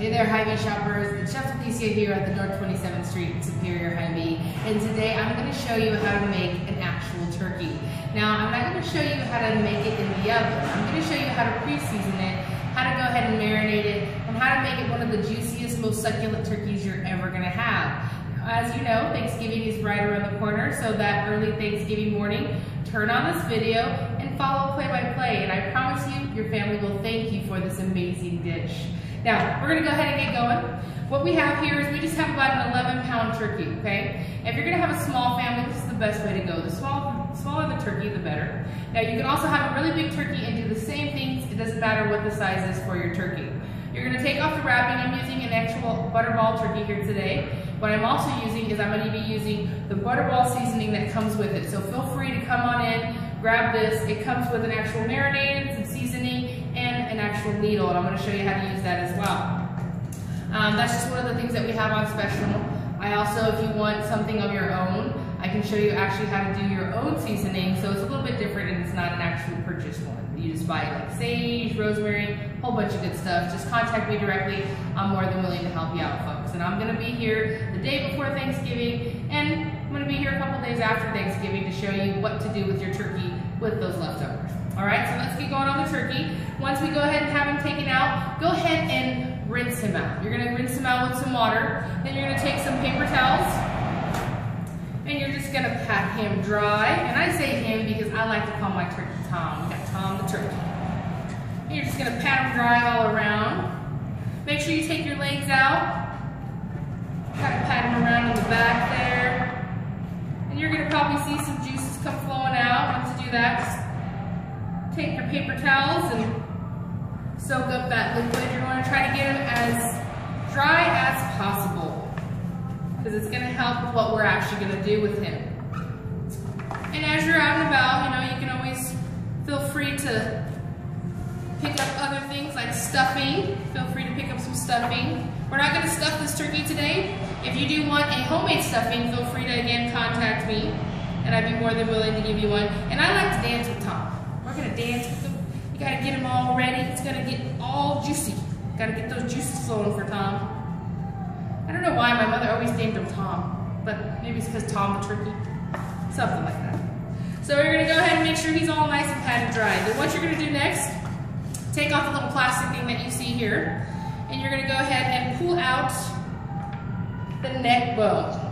Hey there, Hy-Vee shoppers. It's Chef Leticia here at the North 27th Street in Superior, Hy-Vee. And today I'm going to show you how to make an actual turkey. Now, I'm not going to show you how to make it in the oven. I'm going to show you how to pre-season it, how to go ahead and marinate it, and how to make it one of the juiciest, most succulent turkeys you're ever going to have. As you know, Thanksgiving is right around the corner, so that early Thanksgiving morning, turn on this video and follow play-by-play, and I promise you, your family will thank you for this amazing dish. Now, we're gonna go ahead and get going. What we have here is we just have about an 11-pound turkey, okay? If you're gonna have a small family, this is the best way to go. The smaller the turkey, the better. Now, you can also have a really big turkey and do the same things. It doesn't matter what the size is for your turkey. You're gonna take off the wrapping. I'm using an actual butterball turkey here today. What I'm also using is I'm gonna be using the butterball seasoning that comes with it. So feel free to come on in, grab this. It comes with an actual marinade, some seasoning, and an actual needle, and I'm going to show you how to use that as well. That's just one of the things that we have on special. I also, if you want something of your own, I can show you actually how to do your own seasoning, so it's a little bit different and it's not an actual purchased one. You just buy like sage, rosemary, a whole bunch of good stuff. Just contact me directly. I'm more than willing to help you out, folks. And I'm going to be here the day before Thanksgiving, and I'm going to be here a couple days after Thanksgiving to show you what to do with your turkey with those leftovers. All right, so let's get going on the turkey. Once we go ahead and have him taken out, go ahead and rinse him out. You're gonna rinse him out with some water. Then you're gonna take some paper towels and you're just gonna pat him dry. And I say him because I like to call my turkey Tom. We got Tom the turkey. And you're just gonna pat him dry all around. Make sure you take your legs out. Kind of pat him around in the back there. And you're gonna probably see some juices come flowing out. Once you do that, just take your paper towels and soak up that liquid. You're going to try to get them as dry as possible because it's going to help with what we're actually going to do with him. And as you're out and about, you know, you can always feel free to pick up other things like stuffing. Feel free to pick up some stuffing. We're not going to stuff this turkey today. If you do want a homemade stuffing, feel free to again contact me and I'd be more than willing to give you one. And I like to dance with Tom. We're gonna dance with them. You gotta get them all ready. It's gonna get all juicy. Gotta get those juices flowing for Tom. I don't know why my mother always named him Tom, but maybe it's because Tom the turkey. Something like that. So we're gonna go ahead and make sure he's all nice and patted dry. Then what you're gonna do next, take off the little plastic thing that you see here, and you're gonna go ahead and pull out the neck bone.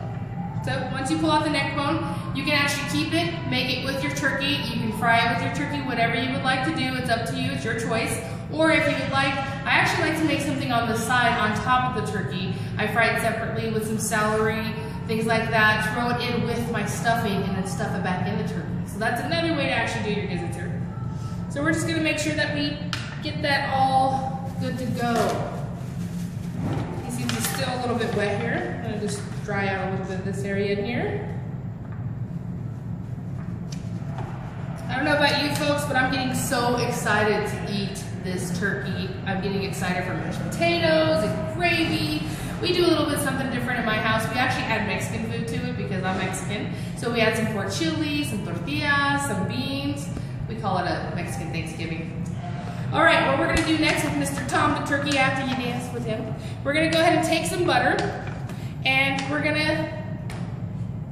So once you pull out the neck bone, you can actually keep it, make it with your turkey. You can fry it with your turkey, whatever you would like to do. It's up to you, it's your choice. Or if you would like, I actually like to make something on the side on top of the turkey. I fry it separately with some celery, things like that, throw it in with my stuffing and then stuff it back in the turkey. So that's another way to actually do your gizzard turkey. So we're just gonna make sure that we get that all good to go. You see it's still a little bit wet here. I'm gonna just dry out a little bit of this area in here. I don't know about you folks, but I'm getting so excited to eat this turkey. I'm getting excited for mashed potatoes and gravy. We do a little bit something different in my house. We actually add Mexican food to it because I'm Mexican. So we add some pork chili, some tortillas, some beans. We call it a Mexican Thanksgiving. All right, what we're gonna do next with Mr. Tom the turkey after you dance with him, we're gonna go ahead and take some butter and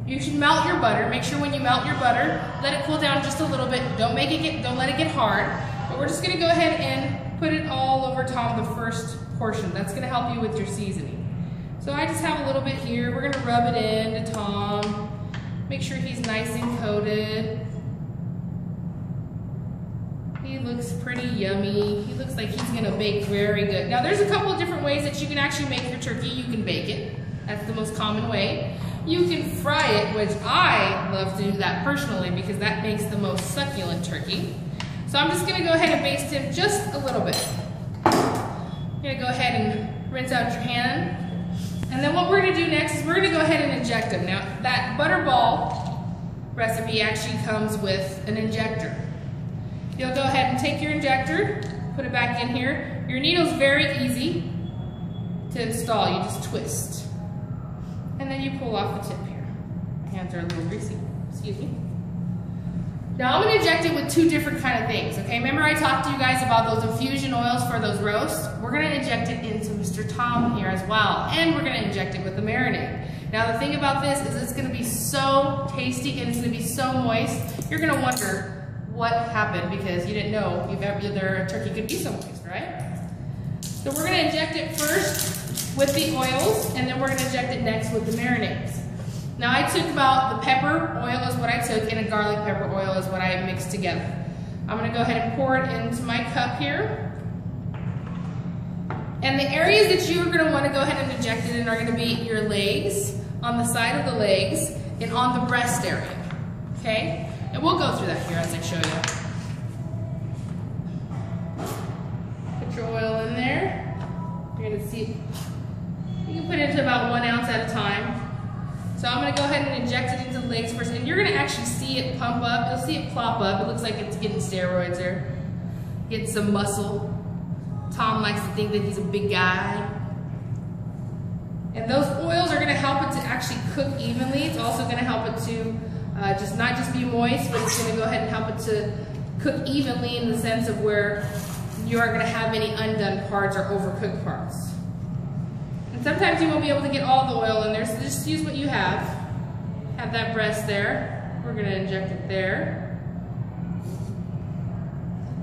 you should melt your butter. Make sure when you melt your butter, let it cool down just a little bit. Don't let it get hard. But we're just gonna go ahead and put it all over Tom, the first portion. That's gonna help you with your seasoning. So I just have a little bit here. We're gonna rub it into Tom. Make sure he's nice and coated. He looks pretty yummy. He looks like he's gonna bake very good. Now there's a couple of different ways that you can actually make your turkey. You can bake it. That's the most common way. You can fry it, which I love to do that personally because that makes the most succulent turkey. So I'm just gonna go ahead and baste him just a little bit. You're gonna go ahead and rinse out your hand. And then what we're gonna do next is we're gonna go ahead and inject him. Now that butterball recipe actually comes with an injector. You'll go ahead and take your injector, put it back in here. Your needle's very easy to install, you just twist. And then you pull off the tip here. My hands are a little greasy, excuse me. Now I'm going to inject it with two different kind of things, okay? Remember I talked to you guys about those infusion oils for those roasts? We're going to inject it into Mr. Tom here as well, and we're going to inject it with the marinade. Now the thing about this is it's going to be so tasty and it's going to be so moist, you're going to wonder what happened because you didn't know their turkey could be so moist, right? So we're going to inject it first with the oils, and then we're going to inject it next with the marinades. Now I took about the pepper oil is what I took, and a garlic pepper oil is what I mixed together. I'm going to go ahead and pour it into my cup here. And the areas that you are going to want to go ahead and inject it in are going to be your legs, on the side of the legs, and on the breast area. Okay? And we'll go through that here as I show you. Put your oil in there. You're going to see, you can put it into about 1 ounce at a time. So I'm going to go ahead and inject it into the legs first, and you're going to actually see it pump up. You'll see it plop up. It looks like it's getting steroids there. Getting some muscle. Tom likes to think that he's a big guy. And those oils are going to help it to actually cook evenly. It's also going to help it to not just be moist, but it's going to go ahead and help it to cook evenly in the sense of where you aren't going to have any undone parts or overcooked parts. And sometimes you won't be able to get all the oil in there, so just use what you have. Have that breast there. We're going to inject it there.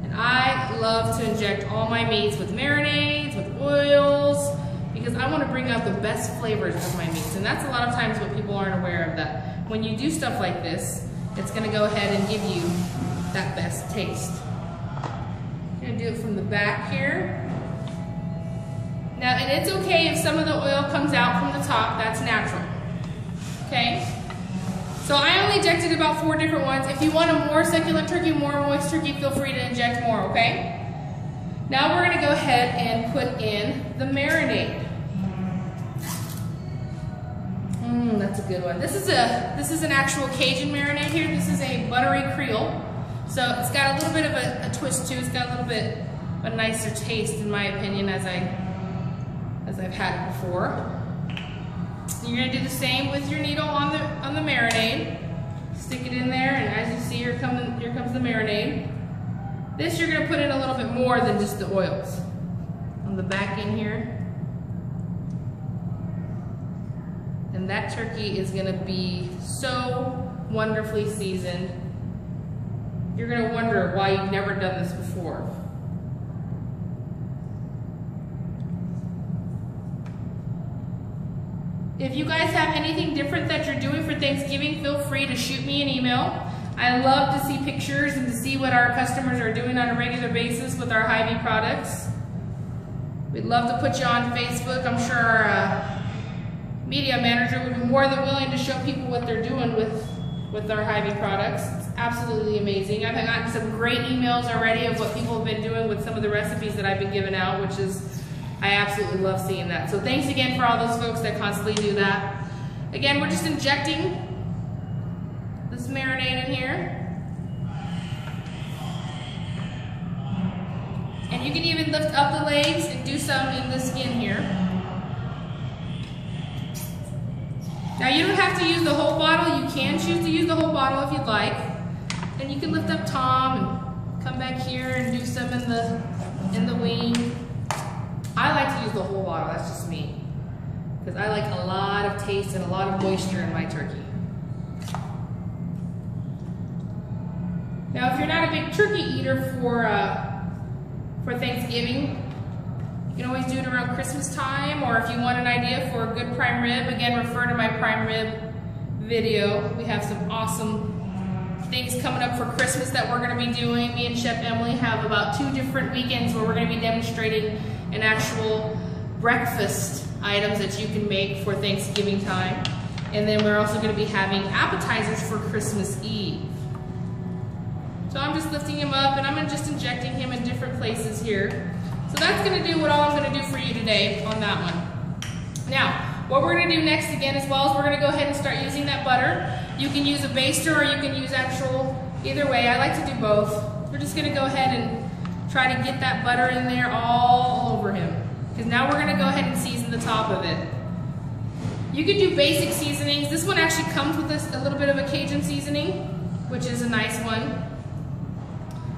And I love to inject all my meats with marinades, with oils, because I want to bring out the best flavors of my meats. And that's a lot of times what people aren't aware of, that when you do stuff like this, it's going to go ahead and give you that best taste. I'm going to do it from the back here. Now, and it's okay if some of the oil comes out from the top, that's natural, okay? So I only injected about 4 different ones. If you want a more succulent turkey, more moist turkey, feel free to inject more, okay? Now we're gonna go ahead and put in the marinade. That's a good one. This is an actual Cajun marinade here. This is a buttery Creole. So it's got a little bit of a twist too. It's got a little bit of a nicer taste, in my opinion, as I've had it before. You're gonna do the same with your needle on the marinade. Stick it in there, and as you see, here comes the marinade. This you're gonna put in a little bit more than just the oils. On the back end here. And that turkey is gonna be so wonderfully seasoned. You're gonna wonder why you've never done this before. If you guys have anything different that you're doing for Thanksgiving, feel free to shoot me an email. I love to see pictures and to see what our customers are doing on a regular basis with our Hy-Vee products. We'd love to put you on Facebook. I'm sure our media manager would be more than willing to show people what they're doing with our Hy-Vee products. It's absolutely amazing. I've gotten some great emails already of what people have been doing with some of the recipes that I've been giving out, which is, I absolutely love seeing that. So thanks again for all those folks that constantly do that. Again, we're just injecting this marinade in here. And you can even lift up the legs and do some in the skin here. Now you don't have to use the whole bottle. You can choose to use the whole bottle if you'd like. And you can lift up Tom and come back here and do some in the wing. I like to use the whole bottle, that's just me. Because I like a lot of taste and a lot of moisture in my turkey. Now if you're not a big turkey eater for Thanksgiving, you can always do it around Christmas time, or if you want an idea for a good prime rib, again, refer to my prime rib video. We have some awesome things coming up for Christmas that we're going to be doing. Me and Chef Emily have about 2 different weekends where we're going to be demonstrating an actual breakfast items that you can make for Thanksgiving time. And then we're also going to be having appetizers for Christmas Eve. So I'm just lifting him up, and I'm just injecting him in different places here. So that's going to do what all I'm going to do for you today on that one. Now, what we're going to do next again as well is we're going to go ahead and start using that butter. You can use a baster or you can use actual, either way. I like to do both. We're just going to go ahead and try to get that butter in there all over him. Because now we're going to go ahead and season the top of it. You can do basic seasonings. This one actually comes with a little bit of a Cajun seasoning. which is a nice one.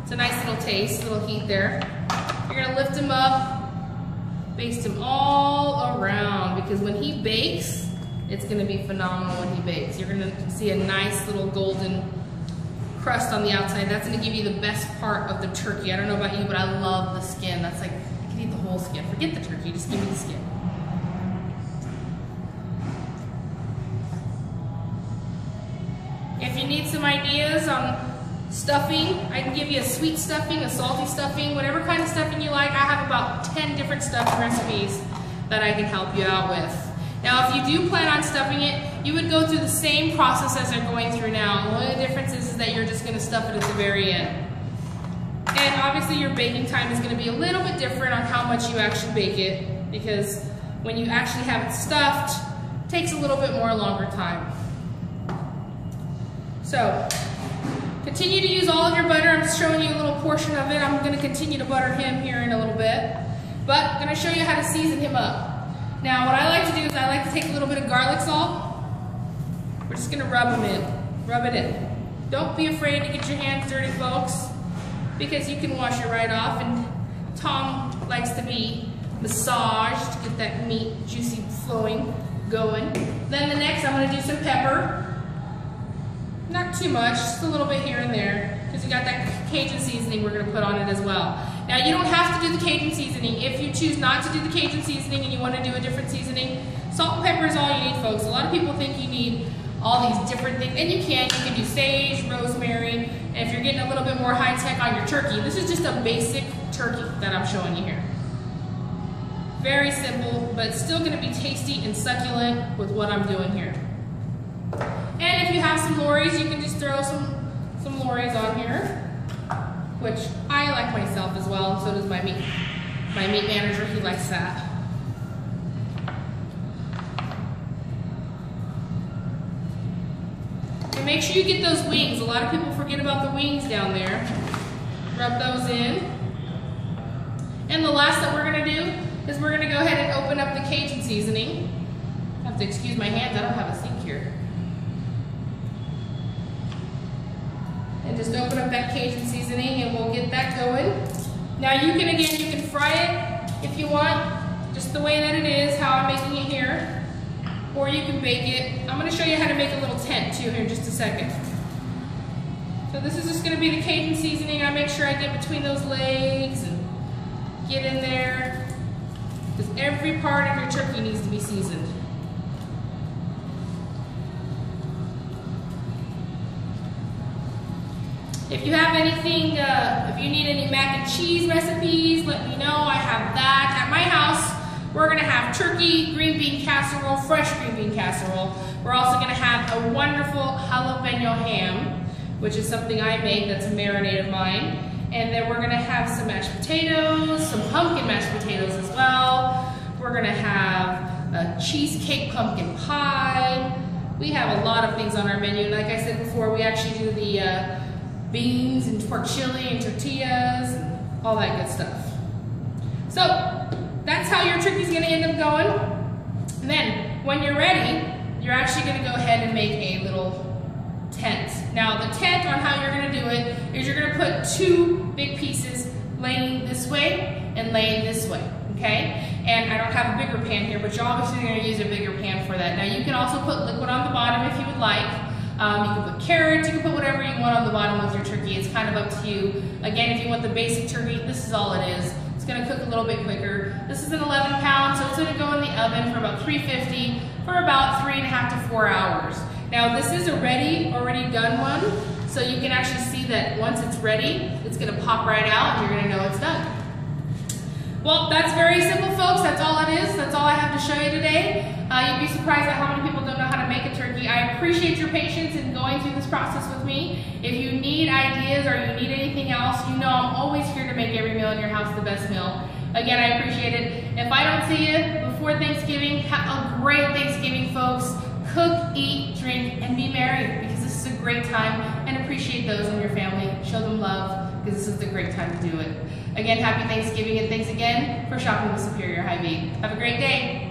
It's a nice little taste, little heat there. You're gonna lift him up, baste him all around, because when he bakes, it's gonna be phenomenal when he bakes. You're gonna see a nice little golden crust on the outside. That's gonna give you the best part of the turkey. I don't know about you, but I love the skin. That's like, I can eat the whole skin. Forget the turkey, just give me the skin. If you need some ideas on stuffing, I can give you a sweet stuffing, a salty stuffing, whatever kind of stuffing you like. I have about 10 different stuffing recipes that I can help you out with. Now, if you do plan on stuffing it, you would go through the same process as they're going through now. One of the differences is that you're just going to stuff it at the very end. And obviously your baking time is going to be a little bit different on how much you actually bake it, because when you actually have it stuffed, it takes a little bit more longer time. So, continue to use all of your butter. I'm just showing you a little portion of it. I'm going to continue to butter him here in a little bit. But I'm going to show you how to season him up. Now, what I like to do is I like to take a little bit of garlic salt. We're just going to rub him in. Rub it in. Don't be afraid to get your hands dirty, folks, because you can wash it right off. And Tom likes to be massaged to get that meat, juicy, flowing, going. Then the next, I'm going to do some pepper. Not too much, just a little bit here and there, because we got that Cajun seasoning we're going to put on it as well. Now, you don't have to do the Cajun seasoning. If you choose not to do the Cajun seasoning and you want to do a different seasoning, salt and pepper is all you need, folks. A lot of people think you need all these different things, and you can. You can do sage, rosemary, and if you're getting a little bit more high-tech on your turkey, this is just a basic turkey that I'm showing you here. Very simple, but still going to be tasty and succulent with what I'm doing here. And if you have some lories, you can just throw some lories on here, which I like myself as well, and so does my meat manager. He likes that. And make sure you get those wings. A lot of people forget about the wings down there. Rub those in. And the last that we're going to do is we're going to go ahead and open up the Cajun seasoning. I have to excuse my hands, I don't have a sink here. And just open up that Cajun seasoning and we'll get that going. Now you can fry it if you want, just the way that it is, how I'm making it here. Or you can bake it. I'm going to show you how to make a little tent too here in just a second. So this is just going to be the Cajun seasoning. I make sure I get between those legs and get in there, because every part of your turkey needs to be seasoned. If you have anything, if you need any mac and cheese recipes, let me know. I have that. At my house, we're going to have turkey, green bean casserole, fresh green bean casserole. We're also going to have a wonderful jalapeno ham, which is something I make. That's a marinade of mine. And then we're going to have some mashed potatoes, some pumpkin mashed potatoes as well. We're going to have a cheesecake pumpkin pie. We have a lot of things on our menu. Like I said before, we actually do the beans and pork chili and tortillas and all that good stuff. So that's how your turkey's going to end up going. And then when you're ready, you're actually going to go ahead and make a little tent. Now the tent, on how you're going to do it, is you're going to put two big pieces laying this way and laying this way, okay? And I don't have a bigger pan here, but you're obviously going to use a bigger pan for that. Now you can also put liquid on the bottom if you would like. You can put carrots, you can put whatever you want on the bottom with your turkey. It's kind of up to you. Again, if you want the basic turkey, this is all it is. It's going to cook a little bit quicker. This is an 11 pound, so it's going to go in the oven for about 350 for about 3.5 to 4 hours. Now this is a already done one, so you can actually see that once it's ready, it's going to pop right out and you're going to know it's done. Well, that's very simple, folks. That's all it is. That's all I have to show you today. You'd be surprised at how many people don't know how to make a turkey. I appreciate your patience in going through this process with me. If you need ideas or you need anything else, you know I'm always here to make every meal in your house the best meal. Again, I appreciate it. If I don't see you before Thanksgiving, have a great Thanksgiving, folks. Cook, eat, drink, and be merry, because this is a great time, and appreciate those in your family. Show them love, because this is the great time to do it. Again, happy Thanksgiving, and thanks again for shopping with Superior Hy-Vee. Have a great day.